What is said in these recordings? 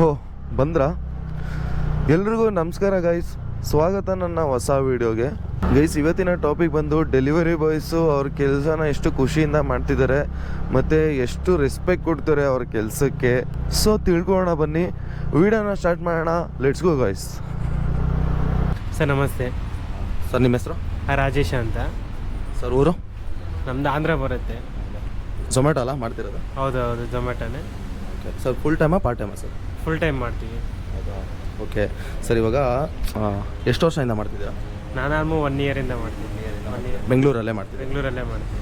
ಹೋ ಬಂದ್ರಾ? ಎಲ್ರಿಗೂ ನಮಸ್ಕಾರ ಗೈಸ್, ಸ್ವಾಗತ ನನ್ನ ಹೊಸ ವೀಡಿಯೋಗೆ. ಗೈಸ್, ಇವತ್ತಿನ ಟಾಪಿಕ್ ಬಂದು ಡೆಲಿವರಿ ಬಾಯ್ಸು ಅವ್ರ ಕೆಲಸನ ಎಷ್ಟು ಖುಷಿಯಿಂದ ಮಾಡ್ತಿದ್ದಾರೆ ಮತ್ತು ಎಷ್ಟು ರೆಸ್ಪೆಕ್ಟ್ ಕೊಡ್ತಾರೆ ಅವ್ರ ಕೆಲಸಕ್ಕೆ. ಸೊ ತಿಳ್ಕೊಳ್ಳೋಣ ಬನ್ನಿ, ವೀಡಿಯೋನ ಸ್ಟಾರ್ಟ್ ಮಾಡೋಣ. Let's go guys. ಸರ್ ನಮಸ್ತೆ. ಸರ್ ನಿಮ್ಮ ಹೆಸರು? ರಾಜೇಶ್ ಅಂತ. ಸರ್ ಊರು? ನಮ್ದು ಆಂಧ್ರ ಬರುತ್ತೆ. ಝೊಮ್ಯಾಟೊ ಅಲ್ಲ ಮಾಡ್ತಿರೋದು? ಹೌದು, ಝೊಮ್ಯಾಟೋನೇ. ಓಕೆ ಸರ್, ಫುಲ್ ಟೈಮಾ ಪಾರ್ಟ್ ಟೈಮಾ ಸರ್? ಫುಲ್ ಟೈಮ್ ಮಾಡ್ತೀವಿ. ಓಕೆ ಸರ್, ಇವಾಗ ಎಷ್ಟು ವರ್ಷದಿಂದ ಮಾಡ್ತಿದ್ದೀರಾ? ನಾನು ಆಲ್ಮೋಸ್ಟ್ 1 ಇಯರಿಂದ ಮಾಡ್ತೀನಿ. ಬೆಂಗಳೂರಲ್ಲೇ ಮಾಡ್ತೀವಿ? ಬೆಂಗಳೂರಲ್ಲೇ ಮಾಡ್ತೀನಿ.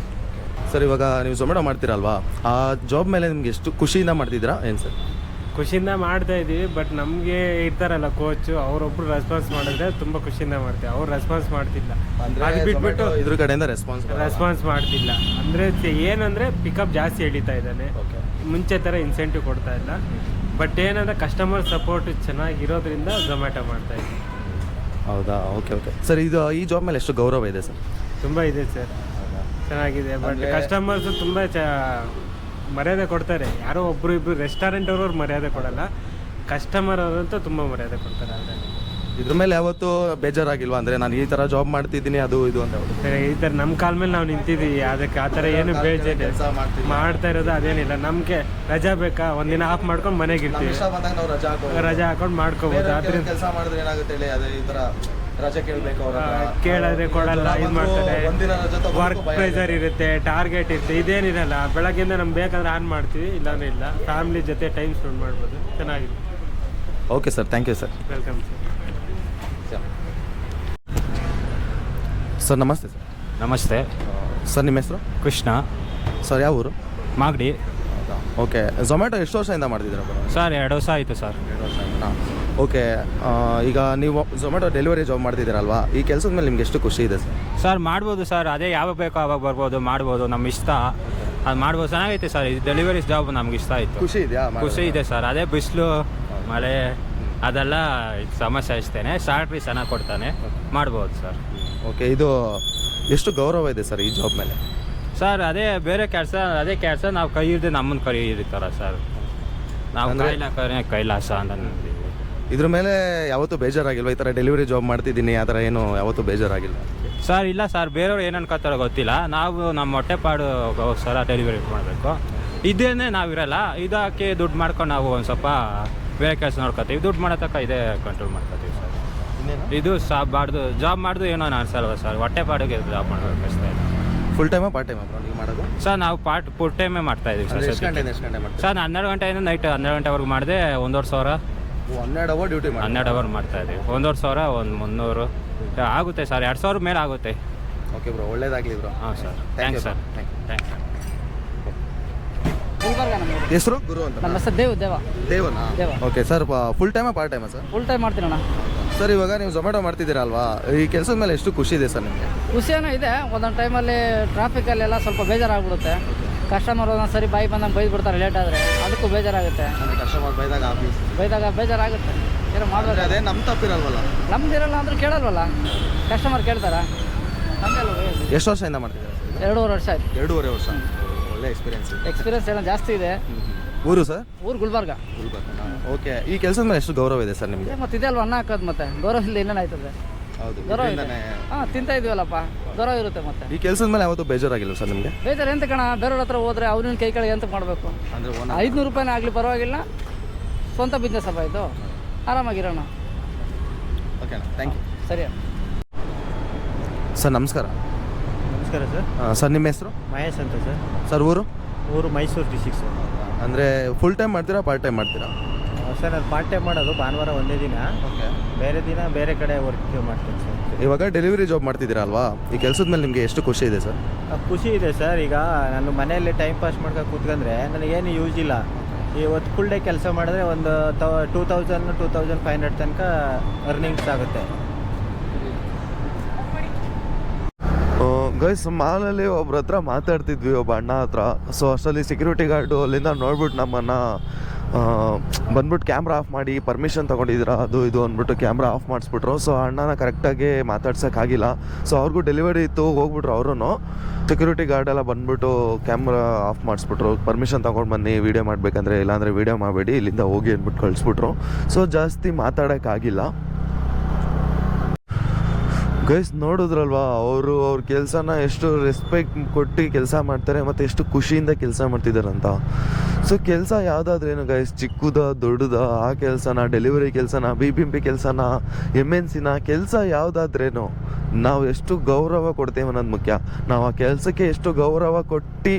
ಸರ್, ಇವಾಗ ನೀವು ಝೊಮ್ಯಾಟೊ ಮಾಡ್ತೀರಲ್ವಾ, ಆ ಜಾಬ್ ಮೇಲೆ ನಿಮ್ಗೆ ಎಷ್ಟು ಖುಷಿಯಿಂದ ಮಾಡ್ತಿದ್ದೀರಾ ಏನು ಸರ್? ಖುಷಿಯಿಂದ ಮಾಡ್ತಾ ಇದ್ದೀವಿ, ಬಟ್ ನಮಗೆ ಇರ್ತಾರಲ್ಲ ಕೋಚು, ಅವರೊಬ್ರು ರೆಸ್ಪಾನ್ಸ್ ಮಾಡಿದ್ರೆ ತುಂಬ ಖುಷಿಯಿಂದ ಮಾಡ್ತೀವಿ. ಅವ್ರು ರೆಸ್ಪಾನ್ಸ್ ಮಾಡ್ತಿಲ್ಲ, ಅದು ಬಿಟ್ಬಿಟ್ಟು ಇದ್ರ ಕಡೆಯಿಂದ ರೆಸ್ಪಾನ್ಸ್ ಮಾಡ್ತಿಲ್ಲ. ಅಂದರೆ ಏನಂದರೆ ಪಿಕಪ್ ಜಾಸ್ತಿ ಎಳಿತಾ ಇದ್ದಾನೆ, ಮುಂಚೆ ಥರ ಇನ್ಸೆಂಟಿವ್ ಕೊಡ್ತಾ ಇಲ್ಲ. ಬಟ್ ಏನಂದರೆ ಕಸ್ಟಮರ್ ಸಪೋರ್ಟ್ ಚೆನ್ನಾಗಿರೋದ್ರಿಂದ ಝೊಮ್ಯಾಟೊ ಮಾಡ್ತಾ ಇದ್ದೀವಿ. ಹೌದಾ? ಓಕೆ ಓಕೆ ಸರ್, ಇದು ಈ ಜಾಬ್ ಮೇಲೆ ಎಷ್ಟು ಗೌರವ ಇದೆ ಸರ್? ತುಂಬ ಇದೆ ಸರ್, ಚೆನ್ನಾಗಿದೆ. ಬಟ್ ಕಸ್ಟಮರ್ಸು ತುಂಬ ಮರ್ಯಾದೆ ಕೊಡ್ತಾರೆ. ಯಾರೋ ಒಬ್ಬರು ಇಬ್ಬರು ರೆಸ್ಟೋರೆಂಟ್ ಅವ್ರವ್ರು ಮರ್ಯಾದೆ ಕೊಡಲ್ಲ, ಕಸ್ಟಮರ್ ಅವರಂತೂ ತುಂಬ ಮರ್ಯಾದೆ ಕೊಡ್ತಾರೆ. ಅದರಲ್ಲಿ ಇದ್ರ ಮೇಲೆ ಯಾವತ್ತೂ ಬೇಜಾರಾಗಿಲ್ವಾ? ಅಂದರೆ ನಾನು ಈ ಥರ ಜಾಬ್ ಮಾಡ್ತಿದ್ದೀನಿ ಅದು ಇದು ಅಂತ ಈ ಥರ ನಮ್ಮ ಕಾಲ ಮೇಲೆ ನಾವು ನಿಂತಿದ್ದೀವಿ, ಅದಕ್ಕೆ ಆ ಥರ ಏನು ಬೇಜಾರು ಮಾಡ್ತಾ ಇರೋದು ಅದೇನಿಲ್ಲ. ನಮಗೆ ರಜಾ ಬೇಕಾ, ಒಂದಿನ ಆಫ್ ಮಾಡ್ಕೊಂಡು ಮನೆಗೆ ಇರ್ತೀವಿ, ರಜಾ ಹಾಕೊಂಡು ಮಾಡ್ಕೋಬೋದು. ಅದರಿಂದ ಕೆಲಸ ಮಾಡಿದ್ರೆ ಏನಾಗುತ್ತೆ, ಅದೇ ಈ ಥರ ರಜೆ ಕೇಳಬೇಕು, ಕೇಳಿದ್ರೆ ಕೊಡಲ್ಲ, ಇದು ಮಾಡ್ತಾರೆ. ವರ್ಕ್ ಪ್ರೆಷರ್ ಇರುತ್ತೆ, ಟಾರ್ಗೆಟ್ ಇರುತ್ತೆ, ಇದೇನಿರಲ್ಲ. ಬೆಳಗ್ಗೆಯಿಂದ ನಮ್ಗೆ ಬೇಕಂದ್ರೆ ಆನ್ ಮಾಡ್ತೀವಿ, ಇಲ್ಲಾಂದ್ರೆ ಇಲ್ಲ. ಫ್ಯಾಮಿಲಿ ಜೊತೆ ಟೈಮ್ ಸ್ಪೆಂಡ್ ಮಾಡ್ಬೋದು, ಚೆನ್ನಾಗಿದೆ. Okay sir, thank you sir. Welcome sir. Sir ನಮಸ್ತೆ ಸರ್. ನಮಸ್ತೆ ಸರ್ ನಿಮ್ಮ ಹೆಸರು? ಕೃಷ್ಣ. ಸರ್ ಯಾವ ಊರು? ಮಾಗಡಿ. ಓಕೆ, ಝೊಮ್ಯಾಟೊ ಎಷ್ಟು ವರ್ಷದಿಂದ ಮಾಡ್ತಿದ್ದೀರಾ ಸರ್? 2 ವರ್ಷ ಆಯಿತು ಸರ್. 2 ವರ್ಷ ಆಯ್ತಾ? ಓಕೆ, ಈಗ ನೀವು ಝೊಮ್ಯಾಟೊ ಡೆಲಿವರಿ ಜಾಬ್ ಮಾಡ್ತಿದ್ದೀರಲ್ವಾ, ಈ ಕೆಲಸದ ಮೇಲೆ ನಿಮ್ಗೆ ಎಷ್ಟು ಖುಷಿ ಇದೆ ಸರ್? ಸರ್ ಮಾಡ್ಬೋದು ಸರ್, ಅದೇ ಯಾವಾಗ ಬೇಕೋ ಆವಾಗ ಬರ್ಬೋದು, ಮಾಡ್ಬೋದು, ನಮ್ಮ ಇಷ್ಟ. ಅದು ಮಾಡ್ಬೋದು, ಚೆನ್ನಾಗೈತೆ ಸರ್. ಇದು ಡೆಲಿವರಿ ಜಾಬ್ ನಮ್ಗೆ ಇಷ್ಟ ಆಯಿತು. ಖುಷಿ ಇದೆಯಾ? ಖುಷಿ ಇದೆ ಸರ್. ಅದೇ ಬಿಸಿಲು ಮಳೆ ಅದೆಲ್ಲ ಸಮಸ್ಯೆ ಅಷ್ಟೇ. ಸ್ಯಾಲ್ರಿ ಚೆನ್ನಾಗಿ ಕೊಡ್ತಾನೆ, ಮಾಡ್ಬೋದು ಸರ್. ಓಕೆ, ಇದು ಎಷ್ಟು ಗೌರವ ಇದೆ ಸರ್ ಈ ಜಾಬ್ ಮೇಲೆ? ಸರ್ ಅದೇ ಬೇರೆ ಕೆಲಸ ನಾವು ಕೈ ಹಿಡಿದು ನಮ್ಮನ್ನು ಕೈ ಹಿಡಿತಾರ ಸರ್. ನಾವು ಕೈಲಾಸ ಅಂತ ಅಂತೀವಿ. ಇದ್ರ ಮೇಲೆ ಯಾವತ್ತೂ ಬೇಜಾರಾಗಿಲ್ವ? ಈ ಥರ ಡೆಲಿವರಿ ಜಾಬ್ ಮಾಡ್ತಿದ್ದೀನಿ ಆ ಥರ ಏನು ಯಾವತ್ತೂ ಬೇಜಾರಾಗಿಲ್ಲ ಸರ್? ಇಲ್ಲ ಸರ್, ಬೇರೆಯವ್ರು ಏನು ಅನ್ಕೋತಾರೋ ಗೊತ್ತಿಲ್ಲ. ನಾವು ನಮ್ಮ ಹೊಟ್ಟೆಪಾಡು ಸರ ಡೆಲಿವರಿ ಮಾಡಬೇಕು, ಇದೇನೇ ನಾವಿರಲ್ಲ. ಇದಕ್ಕೆ ದುಡ್ಡು ಮಾಡ್ಕೊಂಡು ನಾವು ಒಂದು ಸ್ವಲ್ಪ ಬೇರೆ ಕೆಲಸ ನೋಡ್ಕೊತೀವಿ. ದುಡ್ಡು ಮಾಡೋ ತಕ್ಕ ಇದೇ ಕಂಟ್ರೋಲ್ ಮಾಡ್ಕೊತೀವಿ ಸರ್. ಇದು ಜಾಬ್ ಮಾಡಿದು ಏನೋ ಅನ್ಸಲ್ವ ಸರ್, ಹೊಟ್ಟೆಪಾಡಿಗೆ ಜಾಬ್ ಮಾಡಬೇಕು ಅಷ್ಟೇ. ಫುಲ್ ಟೈಮಾ ಪಾರ್ಟ್ ಟೈಮಾ ನೀವು ಮಾಡೋದು? ಸರ್ ನಾವು ಫುಲ್ ಟೈಮೇ ಮಾಡ್ತಾ ಇದ್ದೀವಿ ಸರ್. ಎಷ್ಟು ಗಂಟೆ ಮಾಡ್ತೀವಿ ಸರ್? 12 ಗಂಟೆಯಿಂದ ನೈಟ್ 12 ಗಂಟೆವರೆಗೂ ಮಾಡಿದೆ. 1,500. 12 ಅವರ್ ಡ್ಯೂಟಿ ಮಾಡಿ 12 ಅವರ್ ಮಾಡ್ತಾ ಇದ್ದೀವಿ. 1,500, 300 ಆಗುತ್ತೆ ಸರ್. 2,000 ಮೇಲೆ ಆಗುತ್ತೆ. ಓಕೆ ಬ್ರೋ, ಒಳ್ಳೇದಾಗಲಿ ಬ್ರೋ. ಹಾಂ sir, thanks sir. Thanks sir. ಹೆಸರು? ಗುರು ಅಂತ. ನಮ್ಮ ಹೆಸರು ದೇವನಾ? ಓಕೆ ಸರ್, ಫುಲ್ ಟೈಮಾ ಪಾರ್ಟ್ ಟೈಮಾ ಸರ್? ಫುಲ್ ಟೈಮ್ ಮಾಡ್ತೀನಣ್ಣ. ಸರ್, ಇವಾಗ ನೀವು ಝೊಮ್ಯಾಟೊ ಮಾಡ್ತಿದ್ದೀರಲ್ವಾ, ಈ ಕೆಲಸದ ಮೇಲೆ ಎಷ್ಟು ಖುಷಿ ಇದೆ ಸರ್ ನಿಮಗೆ? ಖುಷಿಯೂ ಇದೆ. ಒಂದೊಂದು ಟೈಮಲ್ಲಿ ಟ್ರಾಫಿಕಲ್ಲೆಲ್ಲ ಸ್ವಲ್ಪ ಬೇಜಾರಾಗ್ಬಿಡುತ್ತೆ. ಕಸ್ಟಮರ್ ಒಂದೊಂದು ಸರಿ ಬಾಯಿ ಬಂದಂಗೆ ಬೈದು ಬಿಡ್ತಾರೆ ಲೇಟ್ ಆದರೆ, ಅದಕ್ಕೂ ಬೇಜಾರಾಗುತ್ತೆ. ಕಸ್ಟಮರ್ ಬೈದಾಗ ಬೇಜಾರಾಗುತ್ತೆ. ಏನೋ ಮಾಡಬೇಕು. ಅದೇ ನಮ್ಮ ತಪ್ಪಿರಲ್ವಲ್ಲ? ನಮ್ದಿರಲ್ಲ ಅಂದ್ರೆ ಕೇಳಲ್ವಲ್ಲ, ಕಸ್ಟಮರ್ ಕೇಳ್ತಾರ. ನಮ್ಮೆಲ್ಲ ಎಷ್ಟು ವರ್ಷದಿಂದ ಮಾಡ್ತಿದ್ದೀರಾ? 2.5 ವರ್ಷ ಆಯ್ತು. 2.5 ವರ್ಷ. ಒಳ್ಳೆ ಎಕ್ಸ್ಪೀರಿಯನ್ಸ್ ಏನೋ ಜಾಸ್ತಿ ಇದೆ. ಊರು ಸರ್? ಊರು ಗುಲ್ಬರ್ಗ. ಓಕೆ, ಈ ಕೆಲಸದ ಮೇಲೆ ಎಷ್ಟು ಗೌರವ ಇದೆ ಸರ್ ನಿಮಗೆ? ಮತ್ತೆ ಇದೆ ಅಲ್ವ ಅನ್ನ ಹಾಕೋದು, ಮತ್ತೆ ಗೌರವ ಇಲ್ಲ ಇನ್ನೇನಾಯ್ತದೆ? ಹೌದು, ಗೌರವ ಇದೆ. ಹಾಂ, ತಿಂತಾ ಇದೀವಲ್ಲಪ್ಪ, ಗೌರವ ಇರುತ್ತೆ. ಮತ್ತೆ ಈ ಕೆಲಸದ ಮೇಲೆ ಯಾವತ್ತೂ ಬೇಜಾರಾಗಿಲ್ಲ ಸರ್ ನಿಮಗೆ? ಬೇಜಾರು ಎಂತ ಕಣ, ಬೇರೆಯವ್ರ ಹತ್ರ ಹೋದ್ರೆ ಅವ್ರನ್ನ ಕೈ ಕೆಳಗೆ ಎಂತ ಮಾಡಬೇಕು? ಅಂದರೆ 500 ರೂಪಾಯಿನೇ ಆಗಲಿ ಪರವಾಗಿಲ್ಲ, ಸ್ವಂತ ಬಿಸ್ನೆಸ್ ಅಪ್ಪ ಇದು, ಆರಾಮಾಗಿರೋಣ. Okay, thank you. ಸರಿ ಸರ್ ನಮಸ್ಕಾರ. ನಮಸ್ಕಾರ ಸರ್. ಸರ್ ನಿಮ್ಮ ಹೆಸರು? ಮಹೇಶ್ ಅಂತ ಸರ್. ಸರ್ ಊರು? ಊರು ಮೈಸೂರು ಡಿಸ್ಟಿಕ್ ಸರ್. ಅಂದರೆ ಫುಲ್ ಟೈಮ್ ಮಾಡ್ತೀರಾ ಪಾರ್ಟ್ ಟೈಮ್ ಮಾಡ್ತೀರಾ? ಸರ್ ನಾನು ಪಾರ್ಟ್ ಟೈಮ್ ಮಾಡೋದು ಭಾನುವಾರ ಒಂದೇ ದಿನ, ಬೇರೆ ದಿನ ಬೇರೆ ಕಡೆ ವರ್ಕ್ ಮಾಡ್ತೀನಿ ಸರ್. ಇವಾಗ ಡೆಲಿವರಿ ಜಾಬ್ ಮಾಡ್ತಿದ್ದೀರಾ ಅಲ್ವಾ, ಈ ಕೆಲಸದ ಮೇಲೆ ನಿಮಗೆ ಎಷ್ಟು ಖುಷಿ ಇದೆ ಸರ್? ಖುಷಿ ಇದೆ ಸರ್. ಈಗ ನಾನು ಮನೆಯಲ್ಲಿ ಟೈಮ್ ಪಾಸ್ ಮಾಡ್ಕೊಂಡು ಕೂತ್ಕೊಂಡ್ರೆ ನನಗೇನು ಯೂಸ್ ಇಲ್ಲ. ಇವತ್ತು ಫುಲ್ ಡೇ ಕೆಲಸ ಮಾಡಿದ್ರೆ ಒಂದು 2,000-2,500 ತನಕ ಅರ್ನಿಂಗ್ಸ್ ಆಗುತ್ತೆ. ಗೈಸ್, ಮಾಲಲ್ಲಿ ಒಬ್ರ ಹತ್ರ ಮಾತಾಡ್ತಿದ್ವಿ, ಒಬ್ಬ ಅಣ್ಣ ಹತ್ರ. ಸೊ ಅಷ್ಟರಲ್ಲಿ ಸೆಕ್ಯೂರಿಟಿ ಗಾರ್ಡು ಅಲ್ಲಿಂದ ನೋಡ್ಬಿಟ್ಟು ನಮ್ಮನ್ನು ಬಂದ್ಬಿಟ್ಟು ಕ್ಯಾಮ್ರಾ ಆಫ್ ಮಾಡಿ ಪರ್ಮಿಷನ್ ತೊಗೊಂಡಿದ್ದೀರಾ ಅದು ಇದು ಅಂದ್ಬಿಟ್ಟು ಕ್ಯಾಮ್ರಾ ಆಫ್ ಮಾಡಿಸ್ಬಿಟ್ರು. ಸೊ ಅಣ್ಣನ ಕರೆಕ್ಟಾಗಿ ಮಾತಾಡ್ಸೋಕ್ಕಾಗಿಲ್ಲ. ಸೊ ಅವ್ರಿಗೂ ಡೆಲಿವರಿ ಇತ್ತು, ಹೋಗ್ಬಿಟ್ರು ಅವರು. ಸೆಕ್ಯೂರಿಟಿ ಗಾರ್ಡ್ ಎಲ್ಲ ಬಂದ್ಬಿಟ್ಟು ಕ್ಯಾಮ್ರಾ ಆಫ್ ಮಾಡಿಸ್ಬಿಟ್ರು, ಪರ್ಮಿಷನ್ ತೊಗೊಂಡು ಬನ್ನಿ ವೀಡಿಯೋ ಮಾಡಬೇಕಂದ್ರೆ, ಇಲ್ಲಾಂದರೆ ವೀಡಿಯೋ ಮಾಡಬೇಡಿ ಇಲ್ಲಿಂದ ಹೋಗಿ ಅಂದ್ಬಿಟ್ಟು ಕಳಿಸ್ಬಿಟ್ರು. ಸೊ ಜಾಸ್ತಿ ಮಾತಾಡೋಕ್ಕಾಗಿಲ್ಲ. ಗೈಸ್ ನೋಡಿದ್ರಲ್ವಾ ಅವ್ರ ಕೆಲಸನ ಎಷ್ಟು ರೆಸ್ಪೆಕ್ಟ್ ಕೊಟ್ಟು ಕೆಲಸ ಮಾಡ್ತಾರೆ ಮತ್ತು ಎಷ್ಟು ಖುಷಿಯಿಂದ ಕೆಲಸ ಮಾಡ್ತಿದ್ದಾರಂತ. ಸೊ ಕೆಲಸ ಯಾವುದಾದ್ರೇನು ಗೈಸ್, ಚಿಕ್ಕದ ದೊಡ್ಡದ, ಆ ಕೆಲಸನ, ಡೆಲಿವರಿ ಕೆಲಸನ, BBMP ಕೆಲಸನ, MNCನ ಕೆಲಸ ಯಾವುದಾದ್ರೇನು ನಾವು ಎಷ್ಟು ಗೌರವ ಕೊಡ್ತೇವೆ ಅನ್ನೋದು ಮುಖ್ಯ. ನಾವು ಆ ಕೆಲಸಕ್ಕೆ ಎಷ್ಟು ಗೌರವ ಕೊಟ್ಟು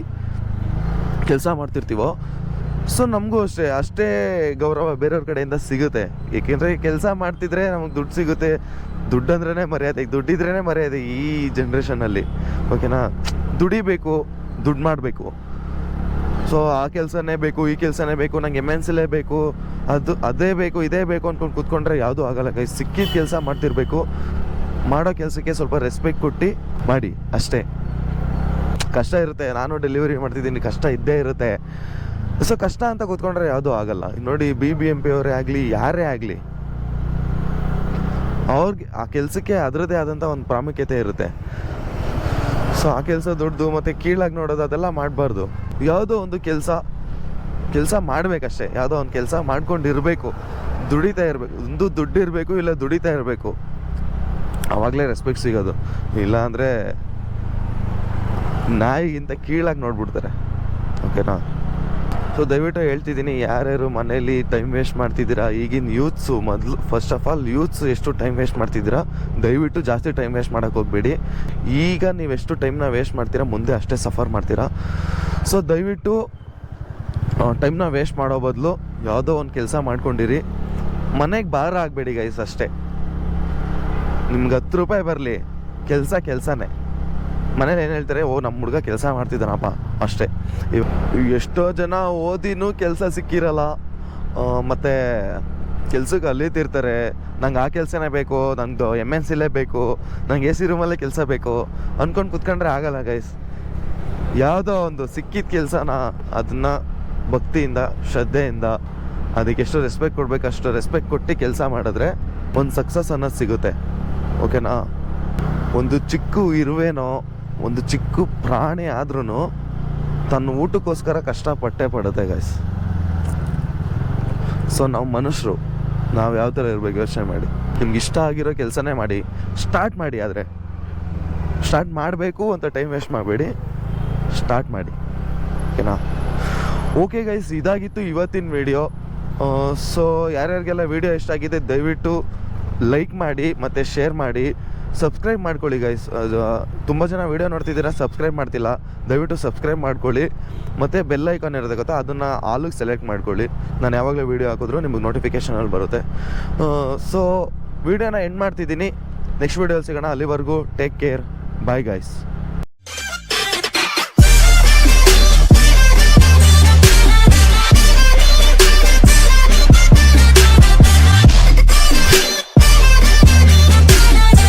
ಕೆಲಸ ಮಾಡ್ತಿರ್ತೀವೋ ಸೊ ನಮಗೂ ಅಷ್ಟೇ ಗೌರವ ಬೇರೆಯವ್ರ ಕಡೆಯಿಂದ ಸಿಗುತ್ತೆ. ಏಕೆಂದರೆ ಕೆಲಸ ಮಾಡ್ತಿದ್ರೆ ನಮಗೆ ದುಡ್ಡು ಸಿಗುತ್ತೆ. ದುಡ್ಡು ಅಂದ್ರೇ ಮರ್ಯಾದೆ, ದುಡ್ಡಿದ್ರೇ ಮರ್ಯಾದೆ ಈ ಜನ್ರೇಷನಲ್ಲಿ. ಓಕೆನಾ, ದುಡಿಬೇಕು, ದುಡ್ಡು ಮಾಡಬೇಕು. ಸೊ ಆ ಕೆಲಸನೇ ಬೇಕು, ಈ ಕೆಲಸನೇ ಬೇಕು, ನಂಗೆ MNCಲೇ ಬೇಕು, ಅದೇ ಬೇಕು, ಇದೇ ಬೇಕು ಅಂದ್ಕೊಂಡು ಕೂತ್ಕೊಂಡ್ರೆ ಯಾವುದೂ ಆಗೋಲ್ಲ ಗೈಸ್. ಸಿಕ್ಕಿದ ಕೆಲಸ ಮಾಡ್ತಿರ್ಬೇಕು. ಮಾಡೋ ಕೆಲಸಕ್ಕೆ ಸ್ವಲ್ಪ ರೆಸ್ಪೆಕ್ಟ್ ಕೊಟ್ಟು ಮಾಡಿ ಅಷ್ಟೇ. ಕಷ್ಟ ಇರುತ್ತೆ, ನಾನು ಡೆಲಿವರಿ ಮಾಡ್ತಿದ್ದೀನಿ, ಕಷ್ಟ ಇದ್ದೇ ಇರುತ್ತೆ. ಸೊ ಕಷ್ಟ ಅಂತ ಕೂತ್ಕೊಂಡ್ರೆ ಯಾವುದೂ ಆಗಲ್ಲ. ನೋಡಿ BBMP ಅವರೇ ಆಗಲಿ, ಯಾರೇ ಆಗಲಿ, ಅವ್ರಿಗೆ ಆ ಕೆಲಸಕ್ಕೆ ಅದರದ್ದೇ ಆದಂಥ ಒಂದು ಪ್ರಾಮುಖ್ಯತೆ ಇರುತ್ತೆ. ಸೊ ಆ ಕೆಲಸ ದೊಡ್ಡದು ಮತ್ತು ಕೀಳಾಗಿ ನೋಡೋದು ಅದೆಲ್ಲ ಮಾಡಬಾರ್ದು. ಯಾವುದೋ ಒಂದು ಕೆಲಸ ಮಾಡಬೇಕಷ್ಟೇ. ಯಾವುದೋ ಒಂದು ಕೆಲಸ ಮಾಡ್ಕೊಂಡಿರಬೇಕು, ದುಡಿತಾ ಇರಬೇಕು. ಒಂದು ದುಡ್ಡು ಇರಬೇಕು, ಇಲ್ಲ ದುಡಿತಾ ಇರಬೇಕು, ಆವಾಗಲೇ ರೆಸ್ಪೆಕ್ಟ್ ಸಿಗೋದು. ಇಲ್ಲ ಅಂದರೆ ನಾಯಿಗಿಂತ ಕೀಳಾಗಿ ನೋಡ್ಬಿಡ್ತಾರೆ. ಓಕೆನಾ. ಸೊ ದಯವಿಟ್ಟು ಹೇಳ್ತಿದ್ದೀನಿ, ಯಾರ್ಯಾರು ಮನೇಲಿ ಟೈಮ್ ವೇಸ್ಟ್ ಮಾಡ್ತಿದ್ದೀರಾ, ಈಗಿನ ಯೂತ್ಸು, ಮೊದಲು ಫಸ್ಟ್ ಆಫ್ ಆಲ್ ಯೂತ್ಸು ಎಷ್ಟು ಟೈಮ್ ವೇಸ್ಟ್ ಮಾಡ್ತಿದ್ದೀರಾ, ದಯವಿಟ್ಟು ಜಾಸ್ತಿ ಟೈಮ್ ವೇಸ್ಟ್ ಮಾಡೋಕ್ಕೆ ಹೋಗಬೇಡಿ. ಈಗ ನೀವು ಎಷ್ಟು ಟೈಮ್ನ ವೇಸ್ಟ್ ಮಾಡ್ತೀರಾ, ಮುಂದೆ ಅಷ್ಟೇ ಸಫರ್ ಮಾಡ್ತೀರಾ. ಸೊ ದಯವಿಟ್ಟು ಟೈಮ್ನ ವೇಸ್ಟ್ ಮಾಡೋ ಬದಲು ಯಾವುದೋ ಒಂದು ಕೆಲಸ ಮಾಡ್ಕೊಂಡಿರಿ. ಮನೆಗೆ ಭಾರ ಆಗಬೇಡಿ ಗೈಸ್ ಅಷ್ಟೇ. ನಿಮ್ಗೆ 10 ರೂಪಾಯಿ ಬರಲಿ, ಕೆಲಸನೇ. ಮನೇಲಿ ಏನು ಹೇಳ್ತಾರೆ, ಓ ನಮ್ಮ ಹುಡುಗ ಕೆಲಸ ಮಾಡ್ತಿದ್ದಾನಪ್ಪ ಅಷ್ಟೇ. ಎಷ್ಟೋ ಜನ ಓದಿನೂ ಕೆಲಸ ಸಿಕ್ಕಿರಲ್ಲ, ಮತ್ತು ಕೆಲ್ಸಕ್ಕೆ ಅಲ್ಲಿತಿರ್ತಾರೆ. ನಂಗೆ ಆ ಕೆಲಸನೇ ಬೇಕು, ನಂದು MNCಲೇ ಬೇಕು, ನಂಗೆ AC ರೂಮಲ್ಲೇ ಕೆಲಸ ಬೇಕು ಅಂದ್ಕೊಂಡು ಕುತ್ಕೊಂಡ್ರೆ ಆಗಲ್ಲ ಗೈಸ್. ಯಾವುದೋ ಒಂದು ಸಿಕ್ಕಿದ ಕೆಲಸನ ಅದನ್ನು ಭಕ್ತಿಯಿಂದ, ಶ್ರದ್ಧೆಯಿಂದ, ಅದಕ್ಕೆ ಎಷ್ಟು ರೆಸ್ಪೆಕ್ಟ್ ಕೊಡಬೇಕು ಅಷ್ಟು ರೆಸ್ಪೆಕ್ಟ್ ಕೊಟ್ಟು ಕೆಲಸ ಮಾಡಿದ್ರೆ ಒಂದು ಸಕ್ಸಸ್ ಅನ್ನೋದು ಸಿಗುತ್ತೆ. ಓಕೆನಾ. ಒಂದು ಚಿಕ್ಕ ಇರುವೆನೋ, ಒಂದು ಚಿಕ್ಕ ಪ್ರಾಣಿ ಆದ್ರೂ ತನ್ನ ಊಟಕ್ಕೋಸ್ಕರ ಕಷ್ಟಪಟ್ಟೇ ಪಡುತ್ತೆ ಗೈಸ್. ಸೊ ನಾವು ಮನುಷ್ಯರು, ನಾವು ಯಾವ ಥರ ಇರಬೇಕು ಯೋಚನೆ ಮಾಡಿ. ನಿಮ್ಗೆ ಇಷ್ಟ ಆಗಿರೋ ಕೆಲಸನೇ ಮಾಡಿ, ಸ್ಟಾರ್ಟ್ ಮಾಡಿ. ಆದರೆ ಸ್ಟಾರ್ಟ್ ಮಾಡಬೇಕು ಅಂತ ಟೈಮ್ ವೇಸ್ಟ್ ಮಾಡಬೇಡಿ, ಸ್ಟಾರ್ಟ್ ಮಾಡಿ. ಓಕೆನಾ. ಓಕೆ ಗೈಸ್, ಇದಾಗಿತ್ತು ಇವತ್ತಿನ ವಿಡಿಯೋ. ಸೊ ಯಾರ್ಯಾರಿಗೆಲ್ಲ ವಿಡಿಯೋ ಇಷ್ಟ ಆಗಿದೆ ದಯವಿಟ್ಟು ಲೈಕ್ ಮಾಡಿ ಮತ್ತು ಶೇರ್ ಮಾಡಿ, ಸಬ್ಸ್ಕ್ರೈಬ್ ಮಾಡ್ಕೊಳ್ಳಿ ಗೈಸ್. ತುಂಬ ಜನ ವೀಡಿಯೋ ನೋಡ್ತಿದ್ದೀರಾ, ಸಬ್ಸ್ಕ್ರೈಬ್ ಮಾಡ್ತಿಲ್ಲ. ದಯವಿಟ್ಟು ಸಬ್ಸ್ಕ್ರೈಬ್ ಮಾಡ್ಕೊಳ್ಳಿ. ಮತ್ತು ಬೆಲ್ ಐಕಾನ್ ಇರುತ್ತೆ ಗೊತ್ತಾ, ಅದನ್ನು ಆಲಿಗೆ ಸೆಲೆಕ್ಟ್ ಮಾಡ್ಕೊಳ್ಳಿ. ನಾನು ಯಾವಾಗಲೂ ವೀಡಿಯೋ ಹಾಕಿದ್ರು ನಿಮಗೆ ನೋಟಿಫಿಕೇಷನಲ್ಲಿ ಬರುತ್ತೆ. ಸೊ ವೀಡಿಯೋನ ಎಂಡ್ ಮಾಡ್ತಿದ್ದೀನಿ. ನೆಕ್ಸ್ಟ್ ವೀಡಿಯೋಲಿ ಸಿಗೋಣ. ಅಲ್ಲಿವರೆಗೂ ಟೇಕ್ ಕೇರ್. Bye guys.